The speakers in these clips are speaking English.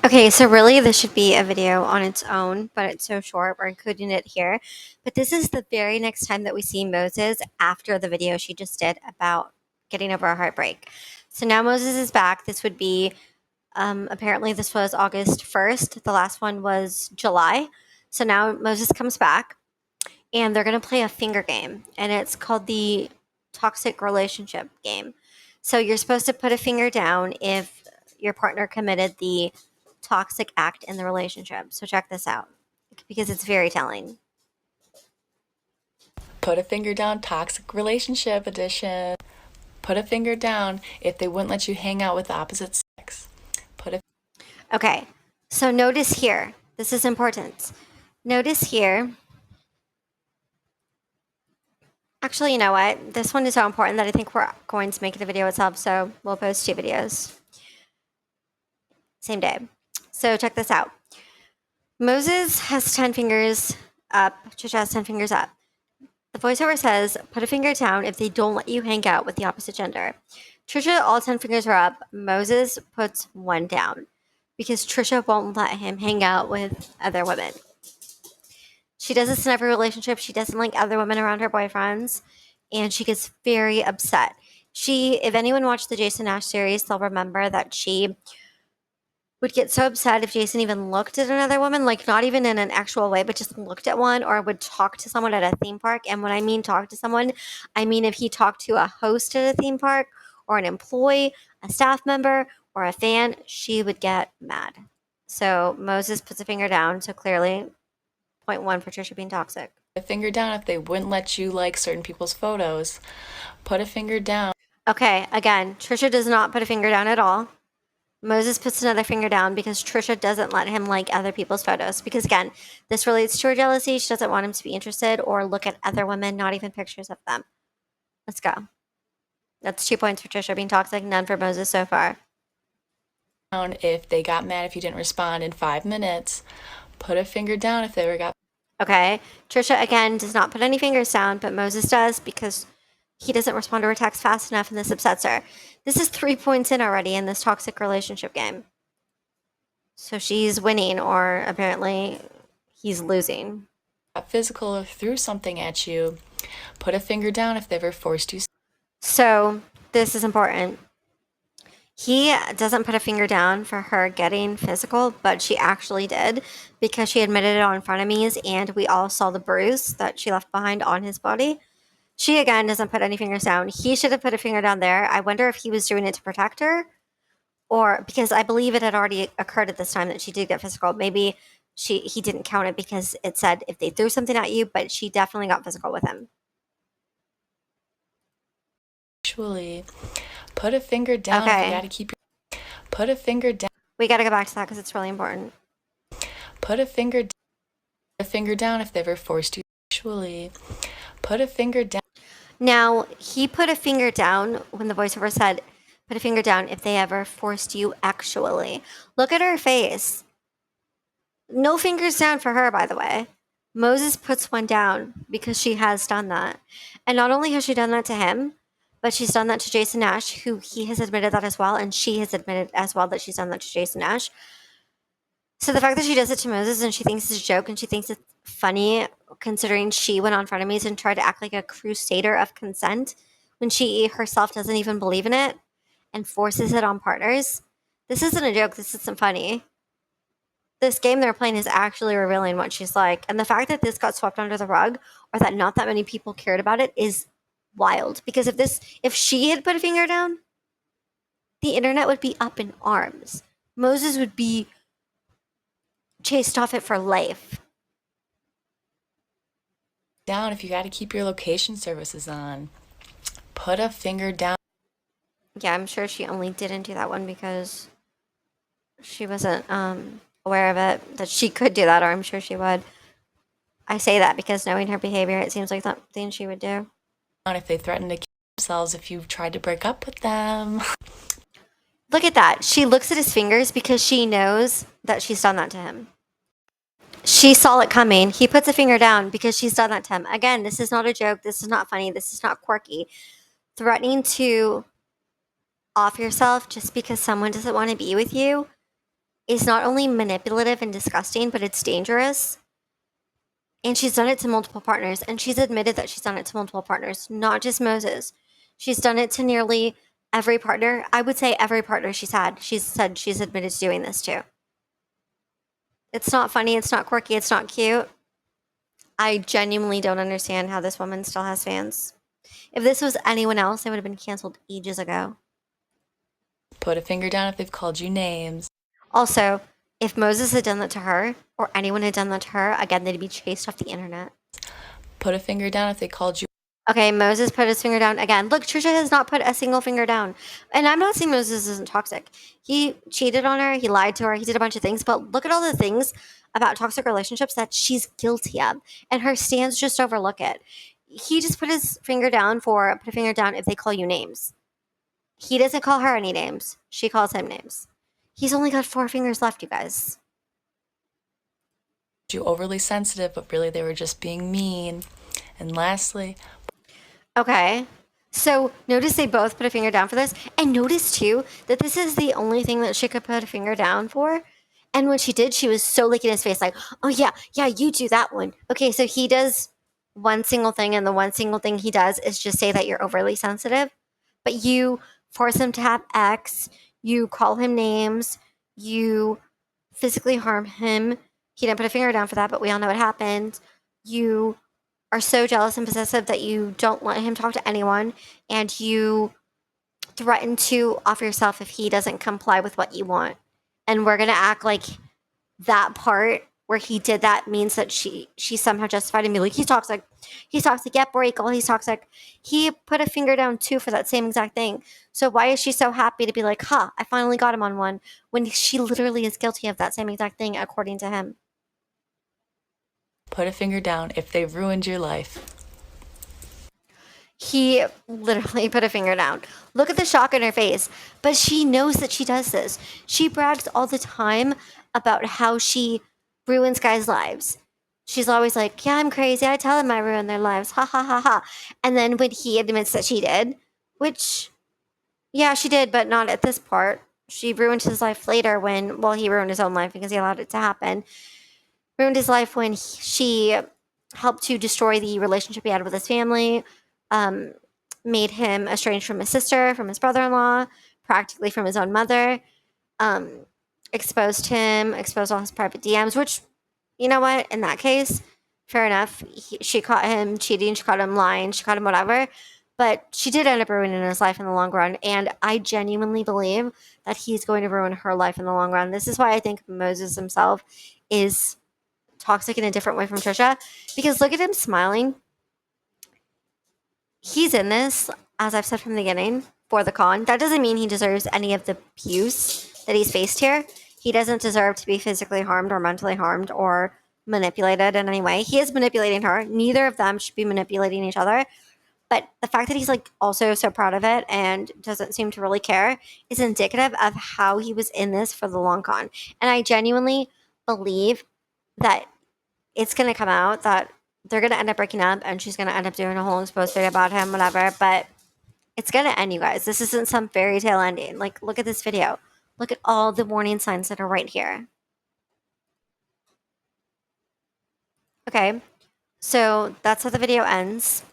Okay, so really this should be a video on its own, but it's so short, we're including it here. But this is the very next time that we see Moses after the video she just did about getting over a heartbreak. So now Moses is back. This would be, apparently this was August 1st. The last one was July. So now Moses comes back and they're going to play a finger game, and it's called the toxic relationship game. So you're supposed to put a finger down if your partner committed the toxic act in the relationship. So check this out because it's very telling. Put a finger down, toxic relationship edition. Put a finger down if they wouldn't let you hang out with the opposite sex. Put a Okay, so notice here, this is important. Notice here, actually, you know what? This one is so important that I think we're going to make the video itself, so we'll post 2 videos. Same day. So check this out. Moses has 10 fingers up, Trisha has 10 fingers up. The voiceover says, put a finger down if they don't let you hang out with the opposite gender. Trisha, all 10 fingers are up. Moses puts one down because Trisha won't let him hang out with other women. She does this in every relationship. She doesn't like other women around her boyfriends, and she gets very upset. If anyone watched the Jason Nash series, they'll remember that she would get so upset if Jason even looked at another woman, like not even in an actual way, but just looked at one, or would talk to someone at a theme park. And when I mean talk to someone, I mean if he talked to a host at a theme park, or an employee, a staff member, or a fan, she would get mad. So Moses puts a finger down. So clearly, point one for Trisha being toxic. finger down if they wouldn't let you like certain people's photos. Put a finger down. Okay, again, Trisha does not put a finger down at all. Moses puts another finger down because Trisha doesn't let him like other people's photos. Because again, this relates to her jealousy. She doesn't want him to be interested or look at other women, not even pictures of them. Let's go. That's 2 points for Trisha being toxic, none for Moses so far. If they got mad if you didn't respond in 5 minutes. Put a finger down if they ever got. Okay. Trisha, again, does not put any fingers down, but Moses does because he doesn't respond to her text fast enough and this upsets her. This is 3 points in already in this toxic relationship game. So she's winning, or apparently he's losing. Got physical or threw something at you. Put a finger down if they ever forced you. So this is important. He doesn't put a finger down for her getting physical, but she actually did because she admitted it on frenemies, and we all saw the bruise that she left behind on his body. She, again, doesn't put any fingers down. He should have put a finger down there. I wonder if he was doing it to protect her, or because I believe it had already occurred at this time that she did get physical. Maybe he didn't count it because it said if they threw something at you, but she definitely got physical with him. Actually, put a finger down if you got to keep your. Put a finger down. We got to go back to that because it's really important. Put a finger down if they ever forced you. Actually, put a finger down. Now, he put a finger down when the voiceover said, put a finger down if they ever forced you actually. Look at her face. No fingers down for her, by the way. Moses puts one down because she has done that. And not only has she done that to him, but she's done that to Jason Nash, who he has admitted that as well, and she has admitted as well that she's done that to Jason Nash. So the fact that she does it to Moses and she thinks it's a joke and she thinks it's funny, considering she went on frenemies and tried to act like a crusader of consent when she herself doesn't even believe in it and forces it on partners. This isn't a joke. This isn't funny. This game they're playing is actually revealing what she's like. And the fact that this got swept under the rug, or that not that many people cared about it, is wild. Because if she had put a finger down, the internet would be up in arms. Moses would be chased off it for life. Down if you got to keep your location services on. Put a finger down. Yeah, I'm sure she only didn't do that one because she wasn't aware of it, that she could do that, or I'm sure she would. I say that because knowing her behavior, it seems like something she would do. If they threaten to kill themselves if you've tried to break up with them. Look at that. She looks at his fingers because she knows that she's done that to him. She saw it coming. He puts a finger down because she's done that to him. Again, this is not a joke. This is not funny. This is not quirky. Threatening to off yourself just because someone doesn't want to be with you is not only manipulative and disgusting, but it's dangerous. And she's done it to multiple partners, and she's admitted that she's done it to multiple partners, not just Moses. She's done it to nearly every partner. I would say every partner she's had, she's said she's admitted to doing this to. It's not funny, it's not quirky, it's not cute. I genuinely don't understand how this woman still has fans. If this was anyone else, they would have been canceled ages ago. Put a finger down if they've called you names. Also, if Moses had done that to her, or anyone had done that to her, again, they'd be chased off the internet. Put a finger down if they called you. Okay, Moses put his finger down again. Look, Trisha has not put a single finger down. And I'm not saying Moses isn't toxic. He cheated on her, he lied to her, he did a bunch of things, but look at all the things about toxic relationships that she's guilty of. And her stands just overlook it. He just put his finger down for put a finger down if they call you names. He doesn't call her any names. She calls him names. He's only got 4 fingers left, you guys. You overly sensitive, but really they were just being mean. And lastly, Okay. So notice they both put a finger down for this. And notice too that this is the only thing that she could put a finger down for. And when she did, she was so licking his face, like, oh yeah, you do that one. Okay, so he does one single thing, and the one single thing he does is just say that you're overly sensitive. But you force him to have X, you call him names, you physically harm him. He didn't put a finger down for that, but we all know what happened. You are so jealous and possessive that you don't let him talk to anyone, and you threaten to off yourself if he doesn't comply with what you want. And we're gonna act like that part where he did that means that she somehow justified and be like, he's toxic. He's toxic. Yep, we're equal. He's toxic. He put a finger down too for that same exact thing. So why is she so happy to be like, huh, I finally got him on one, when she literally is guilty of that same exact thing according to him? put a finger down if they've ruined your life. He literally put a finger down. Look at the shock on her face. But she knows that she does this. She brags all the time about how she ruins guys' lives. She's always like, yeah, I'm crazy. I tell them I ruin their lives. Ha ha ha ha. And then when he admits that she did, which, yeah, she did, but not at this part. She ruined his life later when, well, he ruined his own life because he allowed it to happen. Ruined his life when she helped to destroy the relationship he had with his family, um, made him estranged from his sister, from his brother in law, practically from his own mother, um, exposed him, exposed all his private DMs, which, you know what, in that case, fair enough. She caught him cheating, she caught him lying, she caught him whatever. But she did end up ruining his life in the long run. And I genuinely believe that he's going to ruin her life in the long run. This is why I think Moses himself is toxic in a different way from Trisha. Because look at him smiling. He's in this, as I've said from the beginning, for the con. That doesn't mean he deserves any of the abuse that he's faced here. He doesn't deserve to be physically harmed or mentally harmed or manipulated in any way. He is manipulating her. Neither of them should be manipulating each other. But the fact that he's like also so proud of it and doesn't seem to really care is indicative of how he was in this for the long con. And I genuinely believe that it's going to come out that they're going to end up breaking up and she's going to end up doing a whole exposed video about him, whatever. But it's going to end, you guys. This isn't some fairy tale ending. Like, look at this video. Look at all the warning signs that are right here. Okay, so that's how the video ends.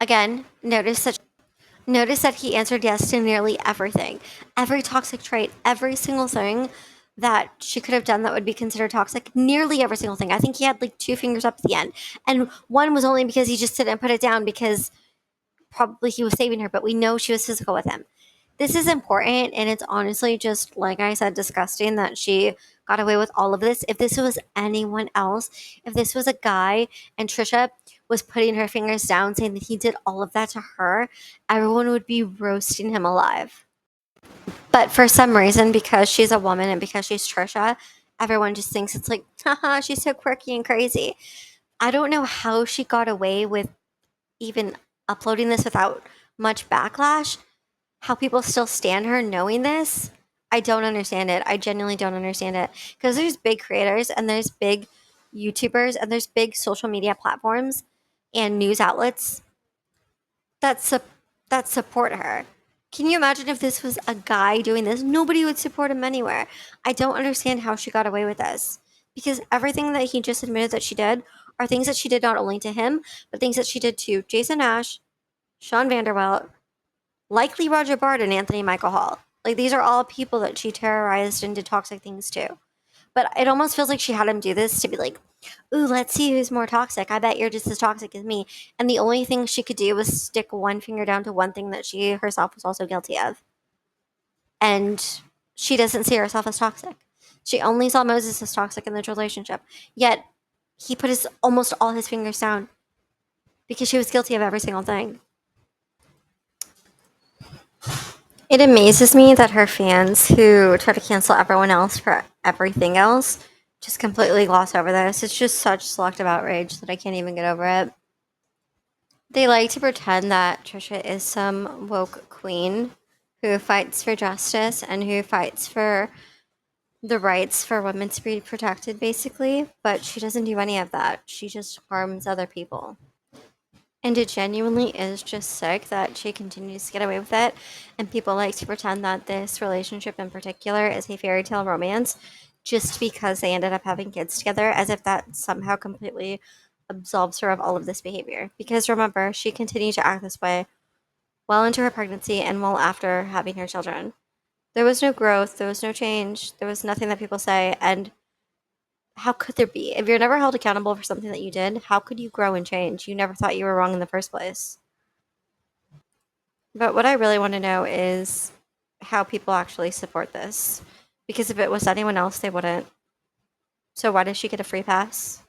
Again, notice that he answered yes to nearly everything. Every toxic trait, every single thing that she could have done that would be considered toxic, nearly every single thing. I think he had like 2 fingers up at the end. And one was only because he just didn't put it down because probably he was saving her, but we know she was physical with him. This is important, and it's honestly just, like I said, disgusting that she got away with all of this. If this was anyone else, if this was a guy and Trisha was putting her fingers down saying that he did all of that to her, everyone would be roasting him alive. But for some reason, because she's a woman and because she's Trisha, everyone just thinks it's like, haha, she's so quirky and crazy. I don't know how she got away with even uploading this without much backlash. How people still stand her knowing this, I don't understand it. I genuinely don't understand it. Because there's big creators and there's big YouTubers and there's big social media platforms and news outlets that support her. Can you imagine if this was a guy doing this? Nobody would support him anywhere. I don't understand how she got away with this. Because everything that he just admitted that she did are things that she did not only to him, but things that she did to Jason Nash, Sean Vanderwelt, likely Roger Bard, and Anthony Michael Hall. Like, these are all people that she terrorized and did toxic things to. But it almost feels like she had him do this to be like, ooh, let's see who's more toxic. I bet you're just as toxic as me. And the only thing she could do was stick one finger down to one thing that she herself was also guilty of. And she doesn't see herself as toxic. She only saw Moses as toxic in this relationship. Yet he put his almost all his fingers down because she was guilty of every single thing. It amazes me that her fans who try to cancel everyone else for everything else just completely gloss over this. It's just such selective outrage that I can't even get over it. They like to pretend that Trisha is some woke queen who fights for justice and who fights for the rights for women to be protected, basically, but she doesn't do any of that. She just harms other people. And it genuinely is just sick that she continues to get away with it. And people like to pretend that this relationship in particular is a fairy tale romance just because they ended up having kids together, as if that somehow completely absolves her of all of this behavior. Because remember, she continued to act this way well into her pregnancy and well after having her children. There was no growth, there was no change, there was nothing that people say. And how could there be? If you're never held accountable for something that you did, how could you grow and change? You never thought you were wrong in the first place. But what I really want to know is how people actually support this. Because if it was anyone else, they wouldn't. So why does she get a free pass?